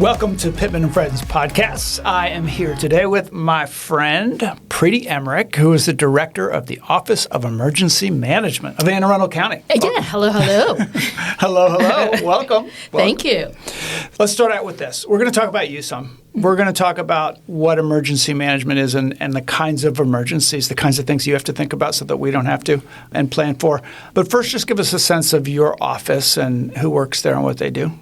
Welcome to Pittman and Friends Podcast. I am here today with my friend, Preeti Emrick, who is the Director of the Office of Emergency Management of Anne Arundel County. Yeah, hello. Hello. Welcome. Thank you. Let's start out with this. We're going to talk about you some. We're going to talk about what emergency management is and the kinds of emergencies, the kinds of things you have to think about so that we don't have to and plan for. But first, just give us a sense of your office and who works there and what they do.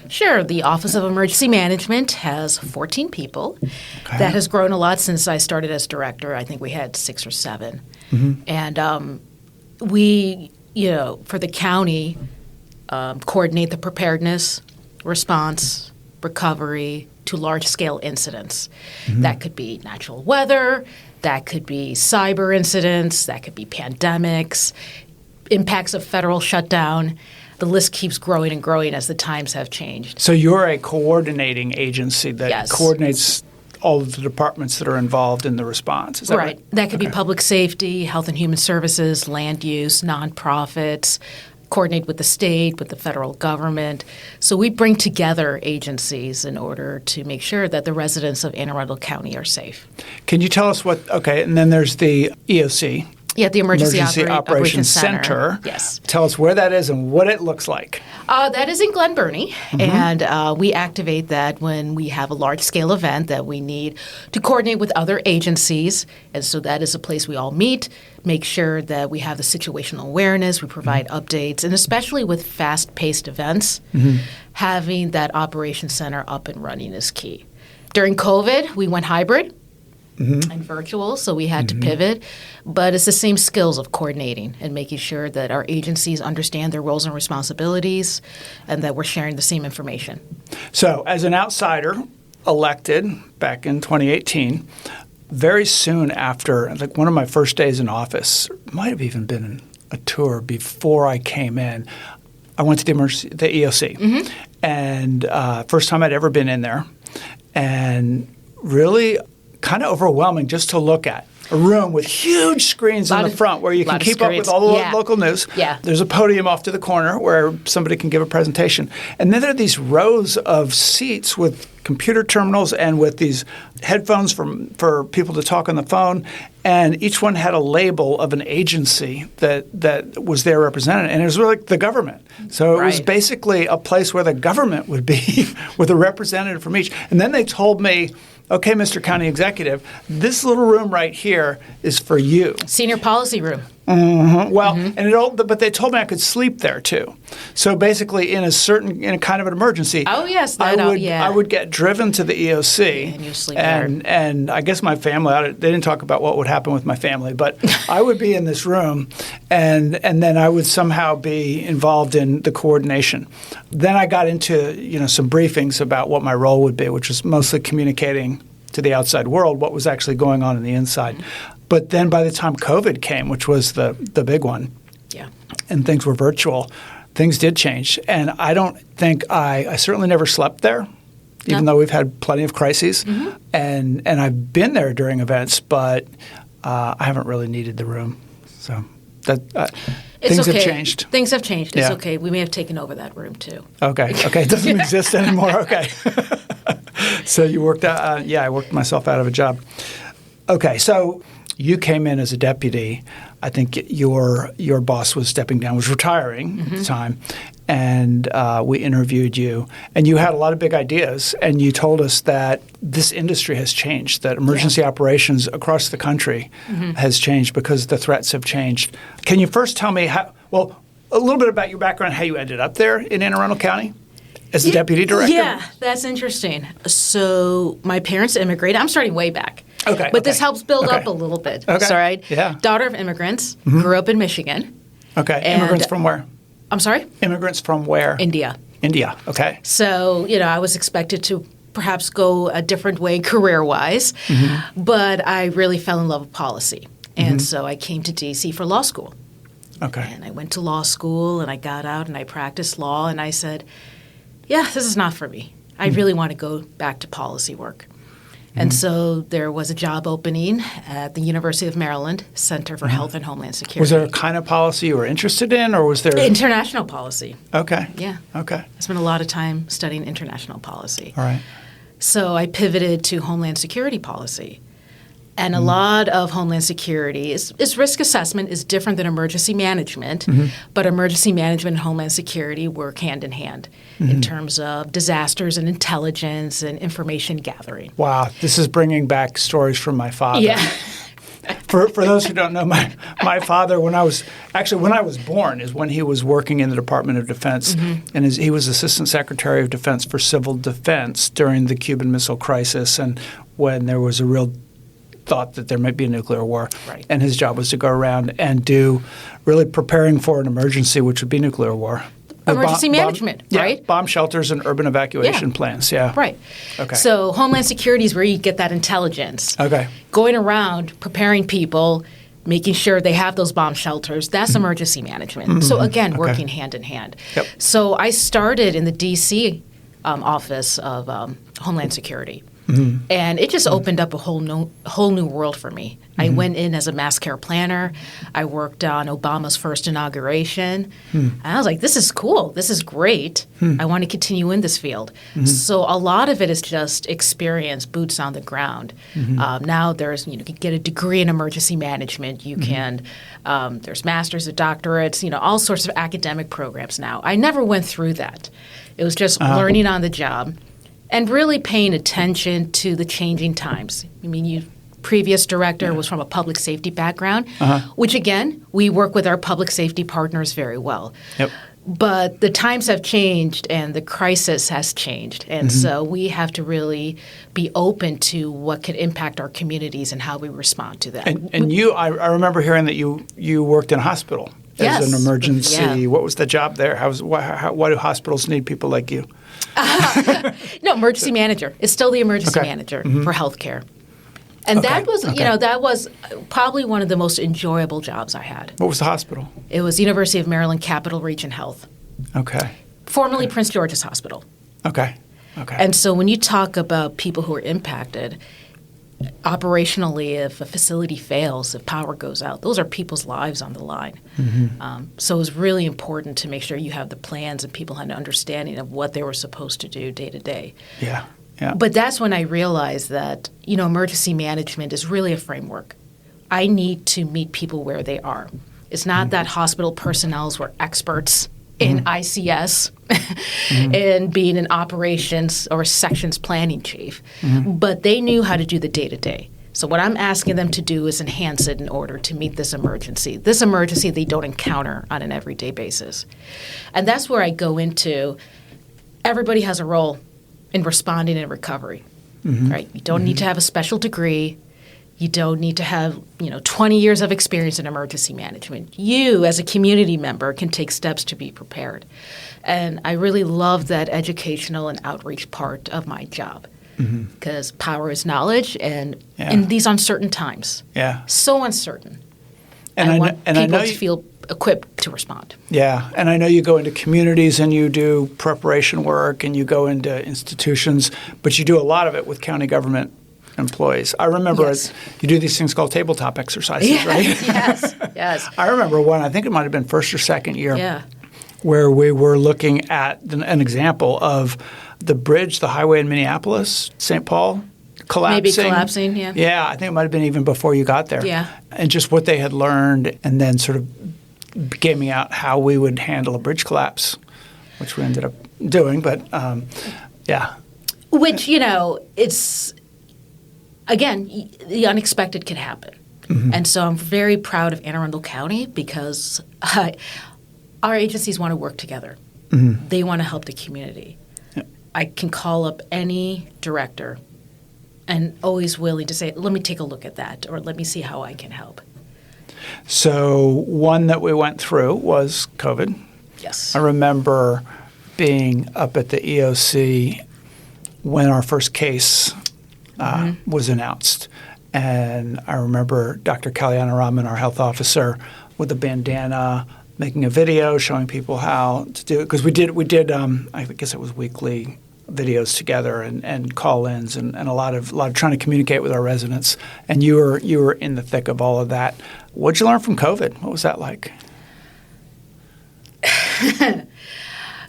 Sure. The Office of Emergency Management has 14 people. Okay. That has grown a lot since I started as director. I think we had 6 or 7. Mm-hmm. And we, for the county, coordinate the preparedness, response, recovery to large-scale incidents. Mm-hmm. That could be natural weather, that could be cyber incidents, that could be pandemics, impacts of federal shutdown. The list keeps growing and growing as the times have changed. So you're a coordinating agency that coordinates all of the departments that are involved in the response. Is that right? That could be public safety, health and human services, land use, nonprofits, coordinate with the state, with the federal government. So we bring together agencies in order to make sure that the residents of Anne Arundel County are safe. Can you tell us and then there's the EOC. Yeah, the Emergency Operations Center. Yes. Tell us where that is and what it looks like. That is in Glen Burnie, and we activate that when we have a large-scale event that we need to coordinate with other agencies. And so that is a place we all meet, make sure that we have the situational awareness, we provide updates, and especially with fast-paced events, having that operations center up and running is key. During COVID, we went hybrid. And virtual, so we had to pivot. But it's the same skills of coordinating and making sure that our agencies understand their roles and responsibilities and that we're sharing the same information. So as an outsider elected back in 2018, very soon after, like one of my first days in office, might have even been a tour before I came in, I went to the EOC. And first time I'd ever been in there. And really kind of overwhelming just to look at. A room with huge screens in the front where you can keep up with all the local news. Yeah. There's a podium off to the corner where somebody can give a presentation. And then there are these rows of seats with computer terminals and with these headphones for people to talk on the phone. And each one had a label of an agency that was there represented. And it was really like the government. So it was basically a place where the government would be with a representative from each. And then they told me, okay, Mr. County Executive, this little room right here is for you. Senior policy room. Well, but they told me I could sleep there too. So basically, in a kind of an emergency, I would get driven to the EOC, and you sleep there. And I guess my family, they didn't talk about what would happen with my family, but I would be in this room, and then I would somehow be involved in the coordination. Then I got into some briefings about what my role would be, which was mostly communicating to the outside world what was actually going on in the inside. But then by the time COVID came, which was the big one, and things were virtual, things did change. And I don't think I certainly never slept there, even though we've had plenty of crises. And I've been there during events, but I haven't really needed the room. So things have changed. Things have changed. It's okay. We may have taken over that room too. Okay. It doesn't exist anymore. Okay. So you worked out. I worked myself out of a job. Okay. So you came in as a deputy. I think your boss was stepping down, was retiring at the time, and we interviewed you. And you had a lot of big ideas, and you told us that this industry has changed, that emergency operations across the country has changed because the threats have changed. Can you first tell me a little bit about your background, how you ended up there in Anne Arundel County? As the deputy director? Yeah, that's interesting. So my parents immigrated. I'm starting way back. Okay. But this helps build up a little bit. Okay. All right? Yeah. Daughter of immigrants, grew up in Michigan. Okay. Immigrants from where? I'm sorry? Immigrants from where? India. Okay. So, I was expected to perhaps go a different way career-wise, but I really fell in love with policy. And so I came to D.C. for law school. Okay. And I went to law school, and I got out, and I practiced law, and I said, this is not for me. I really want to go back to policy work. And so there was a job opening at the University of Maryland Center for Health and Homeland Security. Was there a kind of policy you were interested in, or was there international policy? Okay. Yeah. Okay. I spent a lot of time studying international policy. All right. So I pivoted to Homeland Security policy. And a lot of Homeland Security is risk assessment is different than emergency management, but emergency management and Homeland Security work hand in hand in terms of disasters and intelligence and information gathering. Wow, this is bringing back stories from my father. Yeah. For those who don't know, my father, when I was born, is when he was working in the Department of Defense, and he was Assistant Secretary of Defense for Civil Defense during the Cuban Missile Crisis, and when there was a real thought that there might be a nuclear war. Right. And his job was to go around and do really preparing for an emergency, which would be nuclear war. Emergency management, right? Yeah, bomb shelters and urban evacuation plans, yeah. Right. Okay. So Homeland Security is where you get that intelligence. Okay. Going around, preparing people, making sure they have those bomb shelters, that's emergency management. So again, working hand in hand. Yep. So I started in the D.C. Office of Homeland Security. And it just opened up a whole new world for me. I went in as a mass care planner. I worked on Obama's first inauguration. And I was like, this is cool. This is great. I want to continue in this field. So a lot of it is just experience, boots on the ground. Now there's, you can get a degree in emergency management. You can, there's masters and doctorates, all sorts of academic programs now. I never went through that. It was just learning on the job. And really paying attention to the changing times. I mean, your previous director was from a public safety background, which, again, we work with our public safety partners very well. Yep. But the times have changed and the crisis has changed. And so we have to really be open to what can impact our communities and how we respond to that. And you, I remember hearing that you worked in a hospital as an emergency. Yeah. What was the job there? Why do hospitals need people like you? No, emergency manager. It's still the emergency manager for healthcare. And that was probably one of the most enjoyable jobs I had. What was the hospital? It was University of Maryland Capital Region Health. Okay. Formerly Prince George's Hospital. Okay. Okay. And so when you talk about people who are impacted, operationally, if a facility fails, if power goes out, those are people's lives on the line. So it was really important to make sure you have the plans and people had an understanding of what they were supposed to do day to day. Yeah. Yeah. But that's when I realized that, emergency management is really a framework. I need to meet people where they are. It's not that hospital personnel were experts in ICS and being an operations or sections planning chief, but they knew how to do the day-to-day. So what I'm asking them to do is enhance it in order to meet this emergency they don't encounter on an everyday basis. And that's where I go into everybody has a role in responding and recovery, right? You don't need to have a special degree. You don't need to have, 20 years of experience in emergency management. You, as a community member, can take steps to be prepared. And I really love that educational and outreach part of my job because power is knowledge, and in these uncertain times, so uncertain. And I want people to feel equipped to respond. Yeah, and I know you go into communities and you do preparation work and you go into institutions, but you do a lot of it with county government employees. I remember you do these things called tabletop exercises, right? Yes. I remember one, I think it might have been first or second year, where we were looking at an example of the bridge, the highway in Minneapolis, St. Paul, collapsing. Maybe collapsing, yeah. Yeah, I think it might have been even before you got there. Yeah. And just what they had learned and then sort of gaming out how we would handle a bridge collapse, which we ended up doing. But, Which, it's, again, the unexpected can happen. And so I'm very proud of Anne Arundel County because our agencies want to work together. They want to help the community. Yep. I can call up any director and always willing to say, let me take a look at that or let me see how I can help. So one that we went through was COVID. Yes. I remember being up at the EOC when our first case was announced. And I remember Dr. Kalyana Raman, our health officer, with a bandana, making a video showing people how to do it. Because we did I guess it was weekly videos together and call-ins and a lot of trying to communicate with our residents. And you were in the thick of all of that. What'd you learn from COVID? What was that like?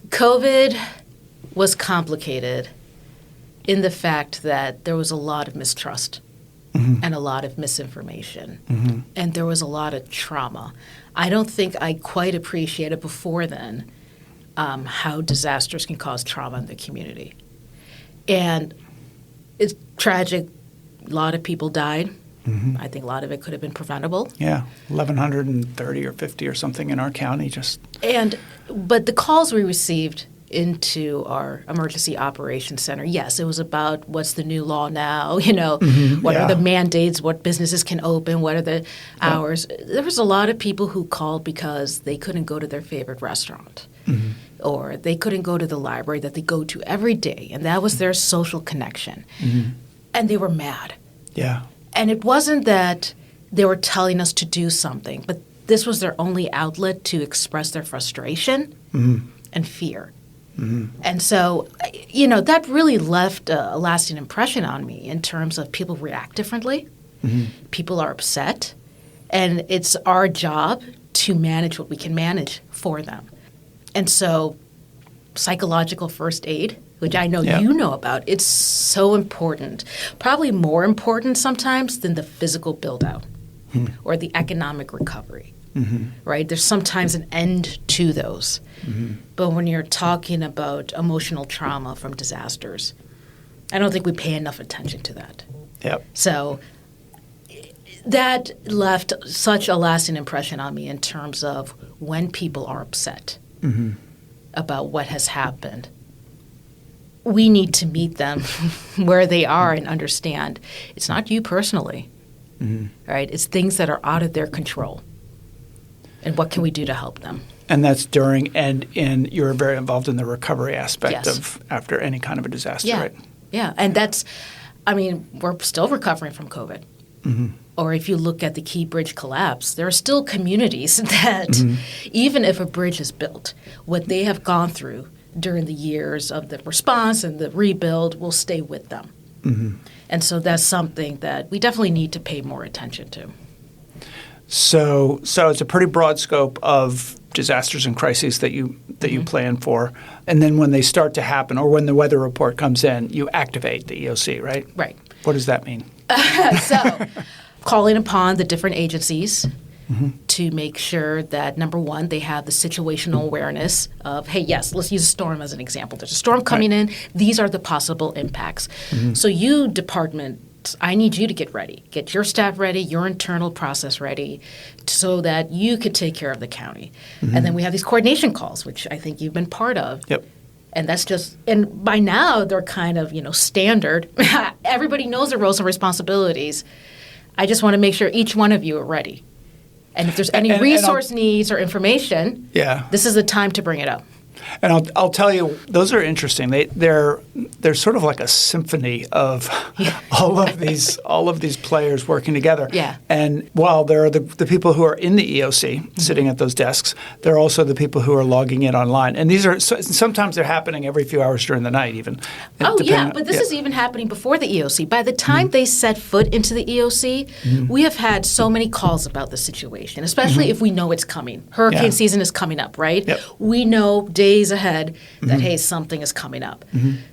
COVID was complicated in the fact that there was a lot of mistrust and a lot of misinformation. And there was a lot of trauma. I don't think I quite appreciated before then how disasters can cause trauma in the community. And it's tragic. A lot of people died. I think a lot of it could have been preventable. Yeah, 1,130 or 50 or something in our county But the calls we received into our emergency operations center, yes, it was about what's the new law now, what are the mandates, what businesses can open, what are the hours. There was a lot of people who called because they couldn't go to their favorite restaurant or they couldn't go to the library that they go to every day, and that was their social connection. And they were mad. Yeah. And it wasn't that they were telling us to do something, but this was their only outlet to express their frustration and fear. And so, that really left a lasting impression on me in terms of people react differently. People are upset. And it's our job to manage what we can manage for them. And so psychological first aid, which I know you know about, it's so important, probably more important sometimes than the physical build-out or the economic recovery, right? There's sometimes an end to those. But when you're talking about emotional trauma from disasters, I don't think we pay enough attention to that. Yep. So that left such a lasting impression on me in terms of when people are upset about what has happened. We need to meet them where they are and understand it's not you personally, right? It's things that are out of their control. And what can we do to help them? And that's during and you're very involved in the recovery aspect Yes. of after any kind of a disaster, Yeah. right? Yeah. And we're still recovering from COVID. Or if you look at the Key Bridge collapse, there are still communities that even if a bridge is built, what they have gone through during the years of the response and the rebuild will stay with them. And so that's something that we definitely need to pay more attention to. So it's a pretty broad scope of disasters and crises that you plan for. And then when they start to happen or when the weather report comes in, you activate the EOC, right? Right. What does that mean? So calling upon the different agencies to make sure that, number one, they have the situational awareness of, hey, yes, let's use a storm as an example. There's a storm coming in. These are the possible impacts. So you, department, I need you to get ready. Get your staff ready, your internal process ready so that you could take care of the county. And then we have these coordination calls, which I think you've been part of. Yep. And that's just – and by now they're kind of, standard. Everybody knows their roles and responsibilities. I just want to make sure each one of you are ready. And if there's any resource needs or information, this is the time to bring it up. And I'll tell you, those are interesting. They're sort of like a symphony of all of these players working together. Yeah. And while there are the people who are in the EOC sitting at those desks, there are also the people who are logging in online. And these are sometimes they're happening every few hours during the night, even. Oh yeah, but this is even happening before the EOC. By the time they set foot into the EOC, we have had so many calls about the situation, especially if we know it's coming. Hurricane season is coming up, right? Yep. We know days ahead that, hey, something is coming up.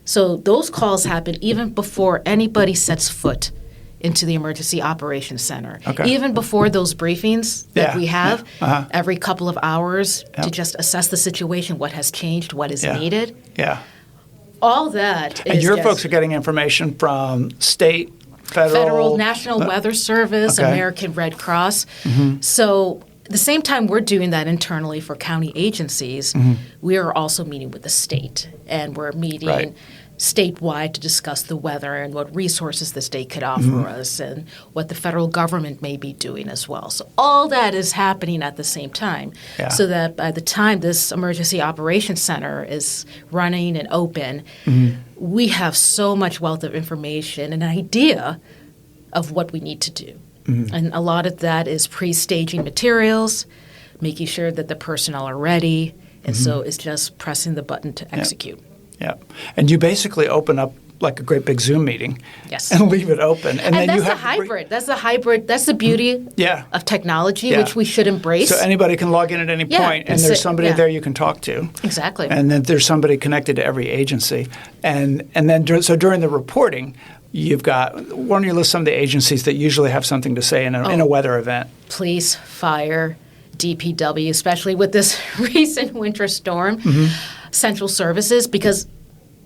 So those calls happen even before anybody sets foot into the Emergency Operations Center. Okay. Even before those briefings that we have every couple of hours to Yep. just assess the situation, what has changed, what is needed. Yeah. All that is And your just folks are getting information from state, federal, National Weather Service, Okay. American Red Cross. So at the same time we're doing that internally for county agencies, we are also meeting with the state. And we're meeting statewide to discuss the weather and what resources the state could offer us and what the federal government may be doing as well. So all that is happening at the same time so that by the time this Emergency Operations Center is running and open, we have so much wealth of information and an idea of what we need to do. And a lot of that is pre-staging materials, making sure that the personnel are ready, and so it's just pressing the button to execute. Yeah. And you basically open up like a great big Zoom meeting. Yes. And leave it open. And then that's you the have hybrid. That's the hybrid. That's the beauty of technology, which we should embrace. So anybody can log in at any point, and there's somebody there you can talk to. Exactly. And then there's somebody connected to every agency. And then during the reporting, you've got, why don't you list some of the agencies that usually have something to say in a weather event? Police, fire, DPW, especially with this recent winter storm, central services, because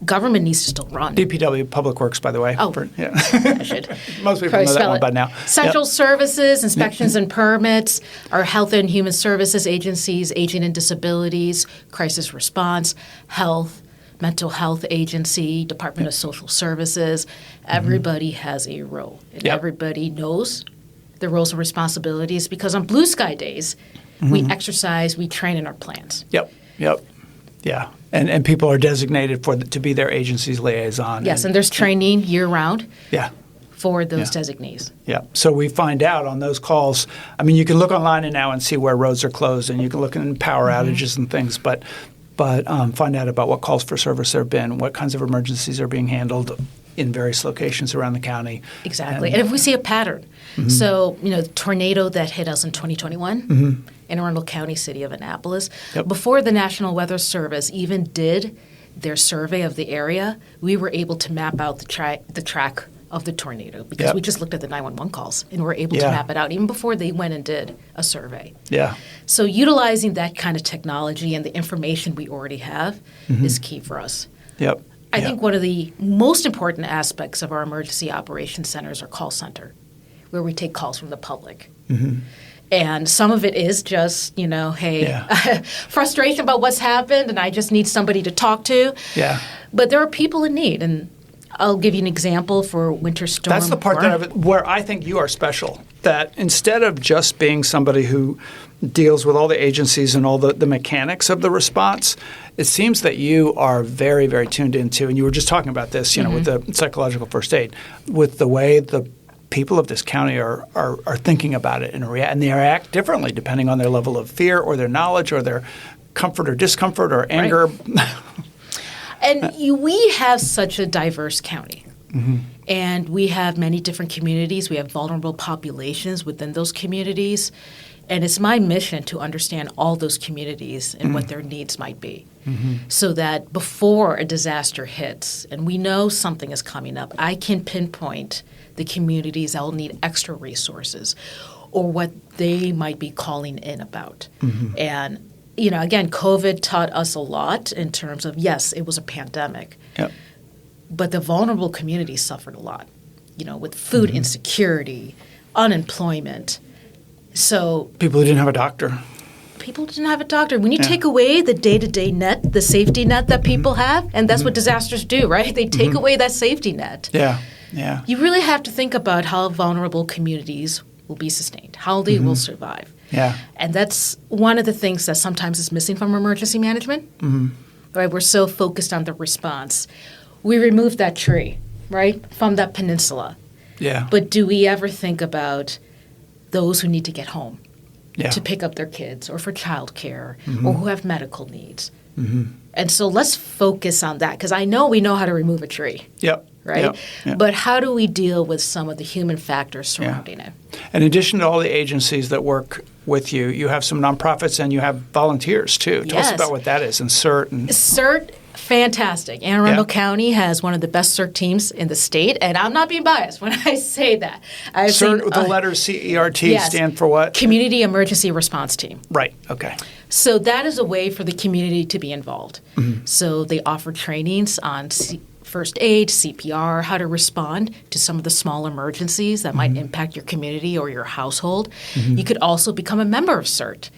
government needs to still run. DPW, Public Works, by the way. Oh, I should. Most people know that one by now. Central services, inspections and permits, our health and human services agencies, aging and disabilities, crisis response, health, mental health agency, Department of Social Services. Everybody has a role, and everybody knows their roles and responsibilities, because on blue sky days, we exercise, we train in our plans. Yep. Yeah. And people are designated to be their agency's liaison. Yes, and there's training year-round for those designasignees. Yeah. So we find out on those calls. I mean, you can look online now and see where roads are closed, and you can look in power outages and things, but find out about what calls for service there have been, what kinds of emergencies are being handled in various locations around the county. Exactly. And if we see a pattern. So, the tornado that hit us in 2021 in Arundel County, city of Annapolis, before the National Weather Service even did their survey of the area, we were able to map out the track of the tornado, because we just looked at the 911 calls and were able to map it out even before they went and did a survey. Yeah. So utilizing that kind of technology and the information we already have is key for us. Yep. I think one of the most important aspects of our emergency operations center is our call center, where we take calls from the public. And some of it is just, frustration about what's happened, and I just need somebody to talk to. Yeah. But there are people in need, and I'll give you an example for winter storm. That's the part where I think you are special, that instead of just being somebody who deals with all the agencies and all the mechanics of the response, it seems that you are very, very tuned into, and you were just talking about this, with the psychological first aid, with the way the people of this county are thinking about it and they react differently depending on their level of fear or their knowledge or their comfort or discomfort or anger. Right. And we have such a diverse county. And we have many different communities. We have vulnerable populations within those communities. And it's my mission to understand all those communities and what their needs might be, so that before a disaster hits and we know something is coming up, I can pinpoint the communities that will need extra resources or what they might be calling in about. And, again, COVID taught us a lot in terms of, yes, it was a pandemic, but the vulnerable communities suffered a lot, with food insecurity, unemployment. So people who didn't have a doctor. People didn't have a doctor. When you take away the day-to-day net, the safety net that people have, and that's what disasters do, right? They take away that safety net. Yeah. You really have to think about how vulnerable communities will be sustained, how they will survive. Yeah. And that's one of the things that sometimes is missing from emergency management. Right? We're so focused on the response. We removed that tree, right, from that peninsula. Yeah. But do we ever think about those who need to get home to pick up their kids or for childcare or who have medical needs? And so let's focus on that, because I know we know how to remove a tree. Right? But how do we deal with some of the human factors surrounding it? In addition to all the agencies that work with you, you have some nonprofits and you have volunteers too. Tell us about what that is, and CERT. CERT, fantastic. Anne Arundel County has one of the best CERT teams in the state, and I'm not being biased when I say that. CERT, the letters CERT stand for what? Community Emergency Response Team. Right, okay. So that is a way for the community to be involved. So they offer trainings on first aid, CPR, how to respond to some of the small emergencies that might impact your community or your household. You could also become a member of CERT,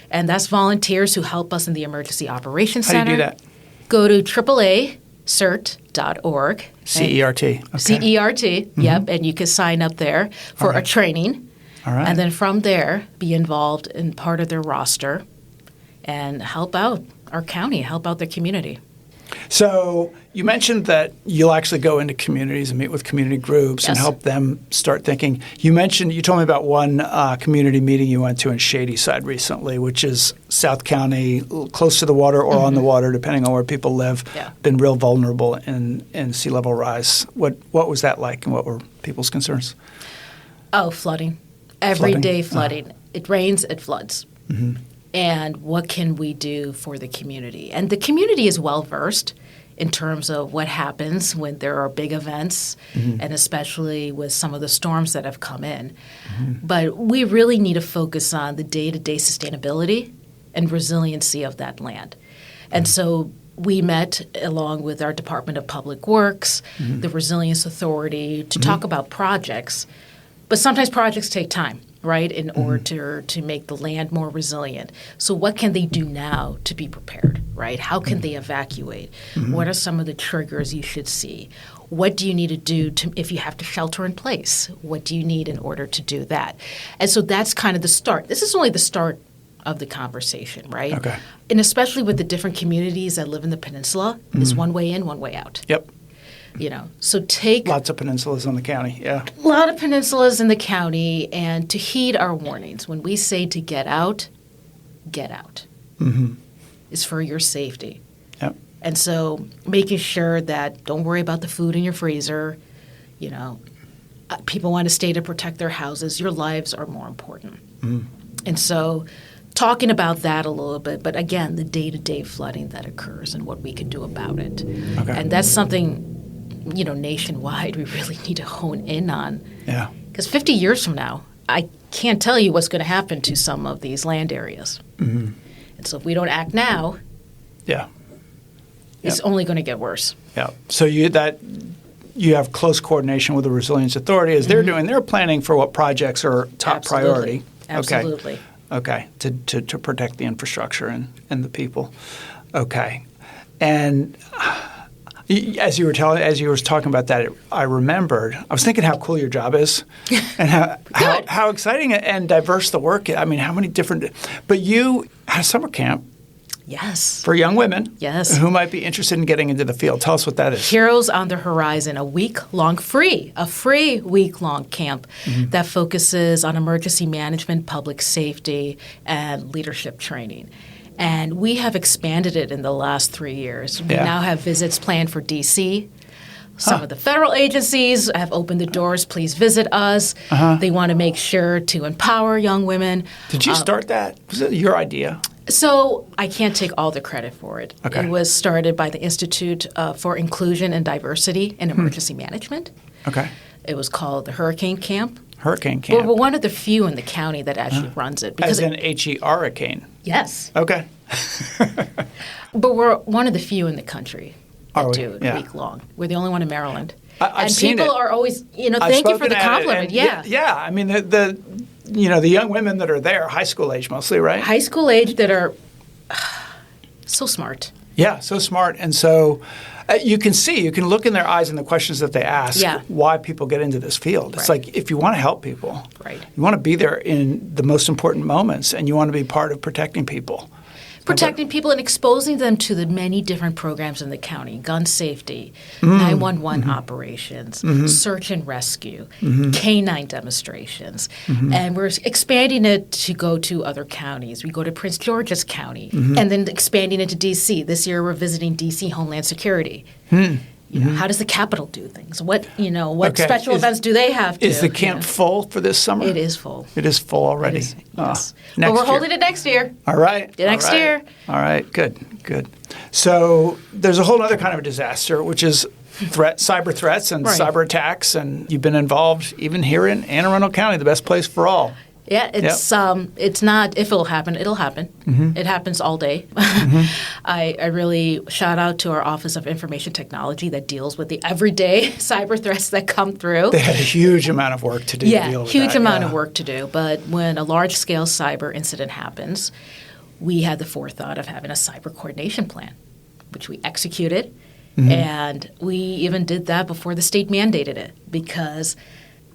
and that's volunteers who help us in the Emergency Operations Center. How do you do that? Go to AAACERT.org. CERT. Okay. CERT, yep, and you can sign up there for a training. All right. And then from there, be involved in part of their roster and help out our county, help out their community. So you mentioned that you'll actually go into communities and meet with community groups and help them start thinking. You told me about one community meeting you went to in Shadyside recently, which is South County, close to the water or on the water, depending on where people live, been real vulnerable in sea level rise. What was that like, and what were people's concerns? Oh, flooding. Everyday flooding. It rains, it floods. And what can we do for the community? And the community is well versed in terms of what happens when there are big events, and especially with some of the storms that have come in. But we really need to focus on the day-to-day sustainability and resiliency of that land. And so we met along with our Department of Public Works, the Resilience Authority, to talk about projects. But sometimes projects take time, right, in order to make the land more resilient. So what can they do now to be prepared, right? How can they evacuate? What are some of the triggers you should see? What do you need to do if you have to shelter in place? What do you need in order to do that? And so that's kind of the start. This is only the start of the conversation, right? Okay. And especially with the different communities that live in the peninsula, is one way in, one way out. Yep. So take lots of peninsulas in the county, a lot of peninsulas in the county, and to heed our warnings. When we say to get out is for your safety. Yep. And so making sure that don't worry about the food in your freezer. People want to stay to protect their houses. Your lives are more important. And so talking about that a little bit, but again, the day-to-day flooding that occurs and what we can do about it. Okay. And that's something nationwide, we really need to hone in on. Yeah. Because 50 years from now, I can't tell you what's going to happen to some of these land areas. And so if we don't act now, it's only going to get worse. Yeah. So you have close coordination with the Resilience Authority as they're doing. They're planning for what projects are top priority. Absolutely. Okay. To protect the infrastructure and the people. Okay. And as you were talking about that, I remembered. I was thinking how cool your job is, and how exciting and diverse the work is. I mean, how many different. But you had a summer camp. Yes. For young women. Yes. Who might be interested in getting into the field. Tell us what that is. Heroes on the Horizon, a free week-long camp that focuses on emergency management, public safety, and leadership training. And we have expanded it in the last 3 years. We now have visits planned for D.C. Some of the federal agencies have opened the doors. Please visit us. They want to make sure to empower young women. Did you start that? Was it your idea? So I can't take all the credit for it. Okay. It was started by the Institute for Inclusion and Diversity in Emergency Management. Okay. It was called the Hurricane Camp. Hurricane Camp. We're one of the few in the county that actually runs it. As in Hurricane? Yes. Okay. But we're one of the few in the country that do it Yeah. week long. We're the only one in Maryland. I've seen people it. are always, thank you for the compliment. Yeah. I mean, the young women that are there, high school age mostly, right? High school age that are so smart. Yeah, so smart. And so you can look in their eyes and the questions that they ask why people get into this field. It's like if you want to help people, you want to be there in the most important moments and you want to be part of protecting people. Protecting people and exposing them to the many different programs in the county, gun safety, 911 operations, search and rescue, canine demonstrations. And we're expanding it to go to other counties. We go to Prince George's County and then expanding it to D.C. This year we're visiting D.C. Homeland Security. How does the Capitol do things? What special events do they have to? Is the camp full for this summer? It is full. It is full already. It is, yes. But we're holding it next year. All right. Next year. All right. Good. So there's a whole other kind of disaster, which is cyber threats and cyber attacks, and you've been involved even here in Anne Arundel County, the best place for all. Yeah, it's not if it'll happen, it'll happen. It happens all day. I really shout out to our Office of Information Technology that deals with the everyday cyber threats that come through. They had a huge amount of work to do. Yeah, to deal with huge that. amount of work to do. But when a large-scale cyber incident happens, we had the forethought of having a cyber coordination plan, which we executed. And we even did that before the state mandated it because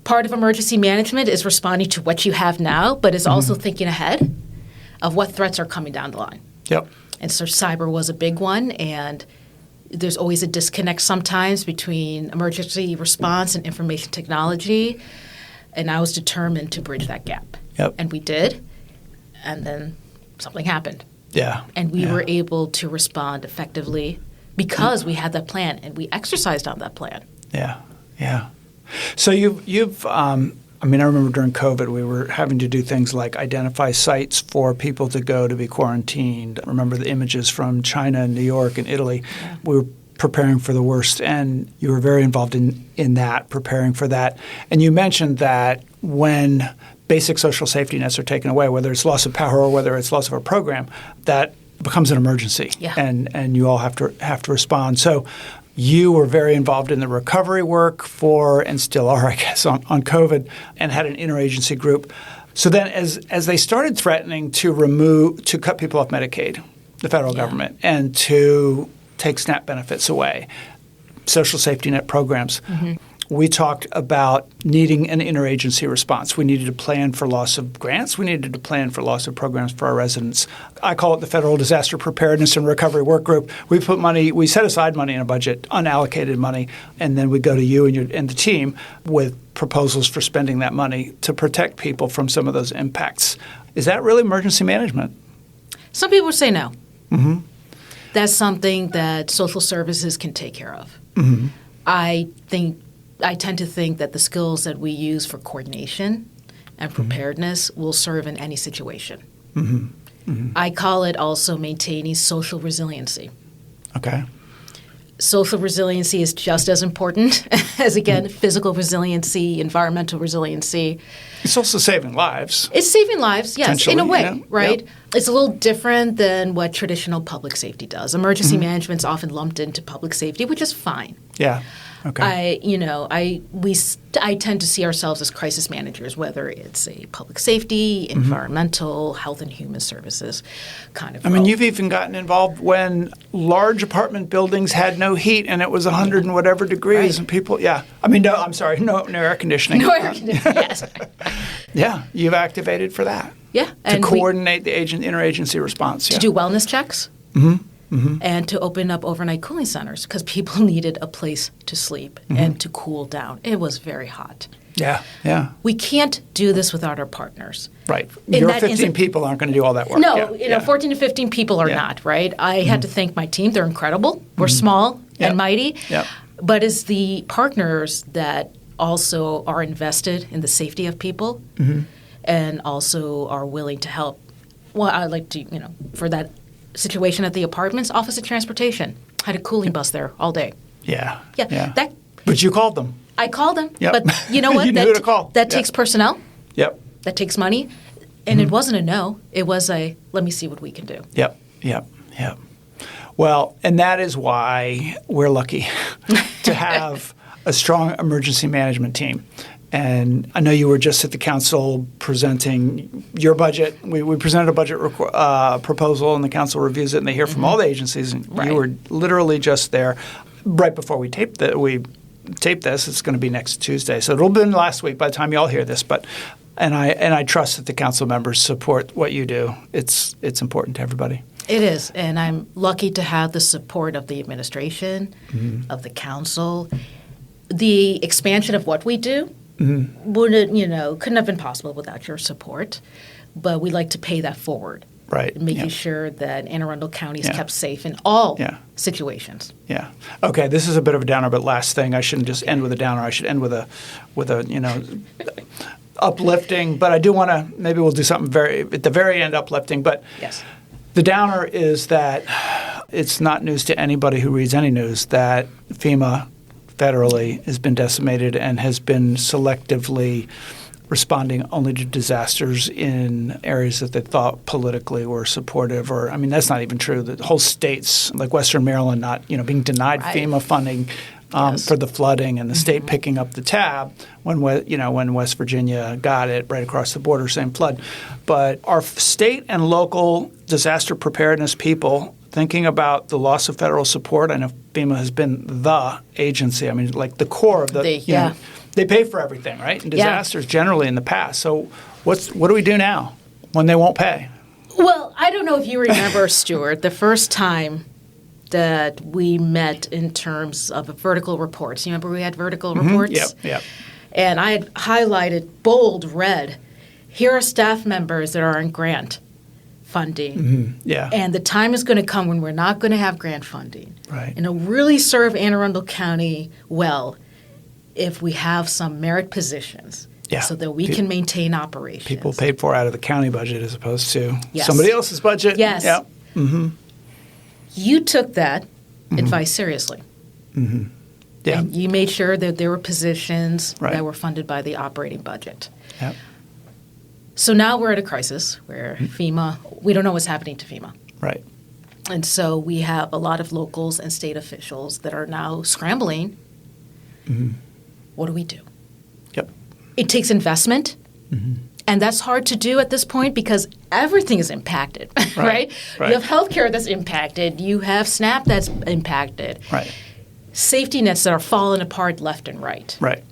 part of emergency management is responding to what you have now, but is also thinking ahead of what threats are coming down the line. Yep. And so cyber was a big one, and There's always a disconnect sometimes between emergency response and information technology, and I was determined to bridge that gap. Yep. And we did, and then something happened. Yeah. And we were able to respond effectively because we had that plan and we exercised on that plan. Yeah, yeah. So you've I remember during COVID we were having to do things like identify sites for people to go to be quarantined. I remember the images from China and New York and Italy. Yeah. We were preparing for the worst, and you were very involved in that, preparing for that. And you mentioned that when basic social safety nets are taken away, whether it's loss of power or whether it's loss of a program, that becomes an emergency, and you all have to respond. So you were very involved in the recovery work for, and still are, I guess, on COVID, and had an interagency group. So then as they started threatening to cut people off Medicaid, the federal government, and to take SNAP benefits away, social safety net programs, we talked about needing an interagency response. We needed to plan for loss of grants. We needed to plan for loss of programs for our residents. I call it the Federal Disaster Preparedness and Recovery Work Group. We set aside money in a budget, unallocated money, and then we go to you and the team with proposals for spending that money to protect people from some of those impacts. Is that really emergency management? Some people would say no. Mm-hmm. That's something that social services can take care of. Mm-hmm. I tend to think that the skills that we use for coordination and preparedness will serve in any situation. Mm-hmm. Mm-hmm. I call it also maintaining social resiliency. Okay. Social resiliency is just as important as, again, physical resiliency, environmental resiliency. It's also saving lives. It's saving lives, yes, in a way, right? Yep. It's a little different than what traditional public safety does. Emergency management is often lumped into public safety, which is fine. Yeah. Okay. I tend to see ourselves as crisis managers, whether it's a public safety, environmental, health and human services kind of role. You've even gotten involved when large apartment buildings had no heat and it was 100 and whatever degrees and people, no air conditioning. No air conditioning, yes. Yeah, you've activated for that. Yeah. To coordinate the interagency response. To do wellness checks. Mm-hmm. Mm-hmm. And to open up overnight cooling centers because people needed a place to sleep and to cool down. It was very hot. Yeah, yeah. We can't do this without our partners. Right. Your 15 people aren't going to do all that work. No, 14 to 15 people are not, right? I had to thank my team. They're incredible. We're small and mighty. Yep. But it's the partners that also are invested in the safety of people and also are willing to help. Well, I like to, for that situation at the apartments, Office of Transportation had a cooling bus there all day. Yeah. But you called them. I called them. Yep. But you know what? You knew who to call. That takes personnel. Yep. That takes money. And it wasn't a no. It was a, let me see what we can do. Yep. Well, and that is why we're lucky to have a strong emergency management team. And I know you were just at the council presenting your budget. We presented a budget proposal, and the council reviews it, and they hear from all the agencies. And you were literally just there right before we taped this. It's going to be next Tuesday, so it'll have been last week by the time you all hear this. And I trust that the council members support what you do. It's important to everybody. It is, and I'm lucky to have the support of the administration, of the council. The expansion of what we do. Couldn't have been possible without your support, but we like to pay that forward. Right. Making sure that Anne Arundel County is kept safe in all situations. Yeah. Okay, this is a bit of a downer, but last thing, I shouldn't just end with a downer. I should end with a uplifting, but I do want to, maybe we'll do something at the very end uplifting, but yes. The downer is that it's not news to anybody who reads any news that FEMA federally has been decimated and has been selectively responding only to disasters in areas that they thought politically were supportive. Or, that's not even true. The whole states, like Western Maryland, not being denied FEMA funding for the flooding, and the state picking up the tab when West Virginia got it right across the border, same flood. But our state and local disaster preparedness people thinking about the loss of federal support. I know FEMA has been the agency. Like the core of the they pay for everything, right? And disasters generally in the past. So what do we do now when they won't pay? Well, I don't know if you remember, Steuart, the first time that we met in terms of vertical reports. You remember we had vertical reports? Yep. And I had highlighted bold red. Here are staff members that are in grant funding. Yeah. And the time is going to come when we're not going to have grant funding. Right. And it'll really serve Anne Arundel County well if we have some merit positions. Yeah. So that we can maintain operations. People paid for out of the county budget as opposed to Yes. somebody else's budget. Yes. Yep. You took that advice seriously. Yeah. And you made sure that there were positions Right. that were funded by the operating budget. Yep. So now we're at a crisis where FEMA, we don't know what's happening to FEMA. Right. And so we have a lot of locals and state officials that are now scrambling. What do we do? Yep. It takes investment. And that's hard to do at this point because everything is impacted, right? Right. You have healthcare that's impacted. You have SNAP that's impacted. Right. Safety nets that are falling apart left and right. Right.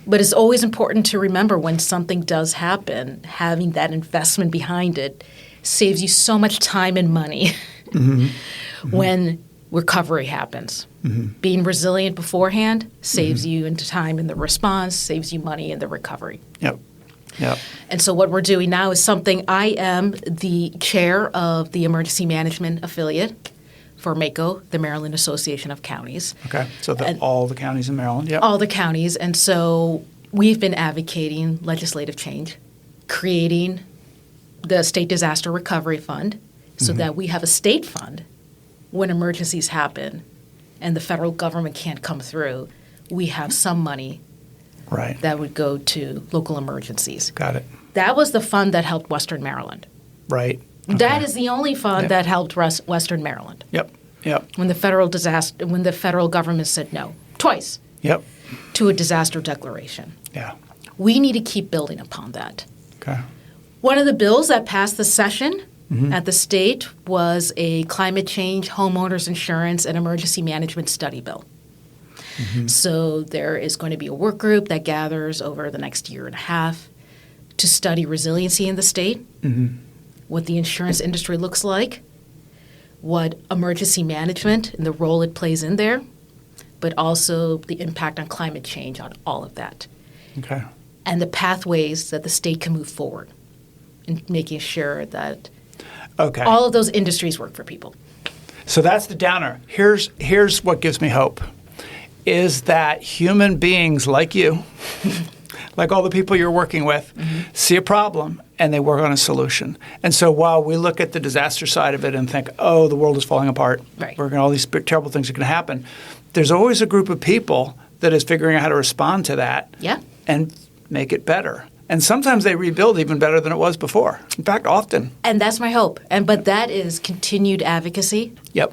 But it's always important to remember when something does happen, having that investment behind it saves you so much time and money when recovery happens. Being resilient beforehand saves you into time in the response, saves you money in the recovery. Yep. Yep. And so what we're doing now is something I am the chair of the emergency management affiliate for MACO, the Maryland Association of Counties. Okay. So And- all the counties in Maryland. Yep. All the counties. And so we've been advocating legislative change, creating the State Disaster Recovery Fund so that we have a state fund when emergencies happen and the federal government can't come through. We have some money Right. that would go to local emergencies. Got it. That was the fund that helped Western Maryland. Right. That is the only fund Yep. that helped Western Maryland. Yep. Yep. When the federal government said no, twice, Yep. to a disaster declaration. Yeah. We need to keep building upon that. Okay. One of the bills that passed the session at the state was a climate change, homeowners insurance, and emergency management study bill. So there is going to be a work group that gathers over the next year and a half to study resiliency in the state, what the insurance industry looks like, what emergency management and the role it plays in there, but also the impact on climate change on all of that, Okay. and the pathways that the state can move forward in making sure that Okay. all of those industries work for people. So that's the downer. Here's what gives me hope, is that human beings like you, like all the people you're working with, see a problem and they work on a solution. And so while we look at the disaster side of it and think, oh, the world is falling apart, Right. all these terrible things are going to happen, there's always a group of people that is figuring out how to respond to that Yeah. and make it better. And sometimes they rebuild even better than it was before. In fact, often. And that's my hope. But that is continued advocacy. Yep.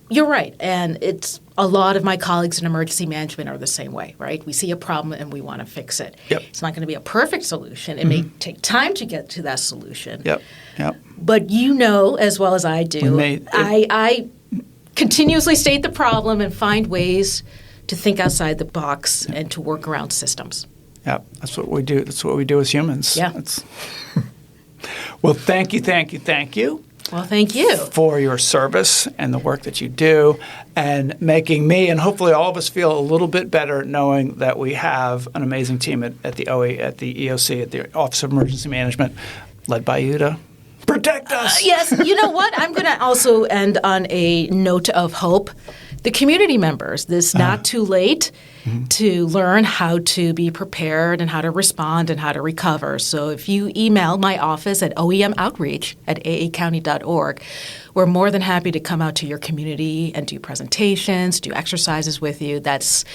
You're right. And it's a lot of my colleagues in emergency management are the same way, right? We see a problem and we want to fix it. Yep. It's not going to be a perfect solution. It may take time to get to that solution. Yep. Yep. But you know as well as I do, I continuously state the problem and find ways to think outside the box and to work around systems. Yeah, that's what we do. That's what we do as humans. Yeah. Well, thank you Well, thank you. for your service and the work that you do and making me and hopefully all of us feel a little bit better knowing that we have an amazing team at the OE, at the EOC, at the Office of Emergency Management, led by you to protect us. Yes. You know what? I'm going to also end on a note of hope. The community members, this not too late to learn how to be prepared and how to respond and how to recover. So if you email my office at oemoutreach@aacounty.org, we're more than happy to come out to your community and do presentations, do exercises with you. That's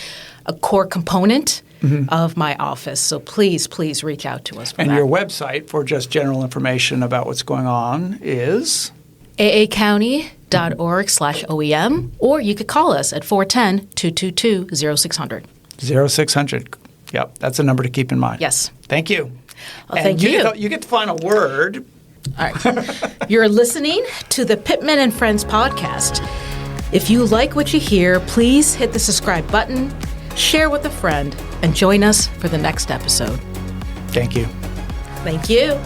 a core component of my office. So please reach out to us for And that. your website for just general information about what's going on is? aacounty.org/OEM, or you could call us at 410-222-0600. 0600. Yep, that's a number to keep in mind. Yes. Thank you. Well, And thank you. You get the final word. All right. You're listening to the Pittman and Friends Podcast. If you like what you hear, please hit the subscribe button, share with a friend, and join us for the next episode. Thank you. Thank you.